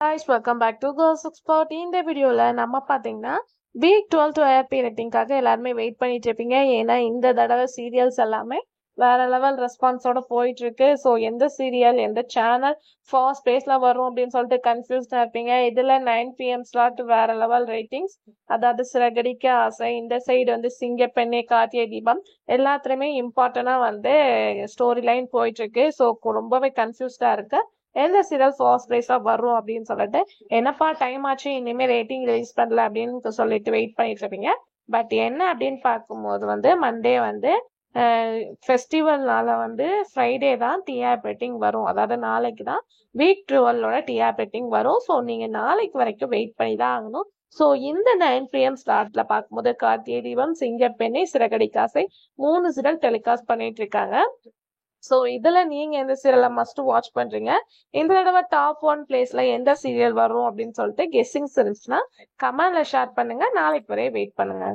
Guys, welcome back to Girls Expert. இந்த வீடியோல நம்ம பாத்தீங்கன்னா வீக் 12 ஏஆர்பி ரேட்டிங்காக எல்லாருமே வெயிட் பண்ணிட்டு இருப்பீங்க. ஏன்னா இந்த தடவை சீரியல்ஸ் எல்லாமே வேற லெவல் ரெஸ்பான்ஸோட போயிட்டு இருக்கு. ஸோ எந்த சீரியல் எந்த சேனல் ஃபர்ஸ்ட் பிளேஸ்ல வரும் அப்படின்னு சொல்லிட்டு கன்ஃபியூஸ்டா இருப்பீங்க. இதுல 9 PM ஸ்லாட் வேற லெவல் ரேட்டிங்ஸ், அதாவது சிறகடிக்க ஆசை, இந்த சைடு வந்து சிங்கப்பெண்ணே, கார்த்திகை தீபம், எல்லாத்துலயுமே இம்பார்ட்டண்டா வந்து ஸ்டோரி லைன் போயிட்டு இருக்கு. ஸோ ரொம்பவே கன்ஃபியூஸ்டா இருக்கு எந்த சீரியல் ஃபர்ஸ்ட் பிளேஸா வரும் அப்படின்னு சொல்லிட்டு. என்னப்பா டைம் ஆச்சு, இனிமே ரேட்டிங் ரிலீஸ் பண்ணல அப்படின்னு சொல்லிட்டு வெயிட் பண்ணிட்டு இருப்பீங்க. பட் என்ன அப்படின்னு பார்க்கும்போது வந்து மண்டே வந்து ஃபெஸ்டிவல்னால வந்து ஃப்ரைடே தான் டிஆர் ரேட்டிங் வரும். அதாவது நாளைக்கு தான் வீக் 12ஓட டிஆர் ரேட்டிங் வரும். ஸோ நீங்க நாளைக்கு வரைக்கும் வெயிட் பண்ணி தான் ஆகணும். ஸோ இந்த 9 PM ஸ்லாட்ல பார்க்கும்போது கார்த்திகை தீபம், சிங்கப்பெண்ணை, சிறகடிக்காசை 3 சீரியல் டெலிகாஸ்ட் பண்ணிட்டு இருக்காங்க. ஸோ இதுல நீங்க எந்த சீரியலை மஸ்ட் வாட்ச் பண்றீங்க, இந்த தடவை டாப் 1 பிளேஸ்ல எந்த சீரியல் வரும் அப்படின்னு சொல்லிட்டு கெஸ்ஸிங்ஸ் இருந்துச்சுன்னா கமெண்ட்ல ஷேர் பண்ணுங்க. நாளைக்கு வரைய வெயிட் பண்ணுங்க.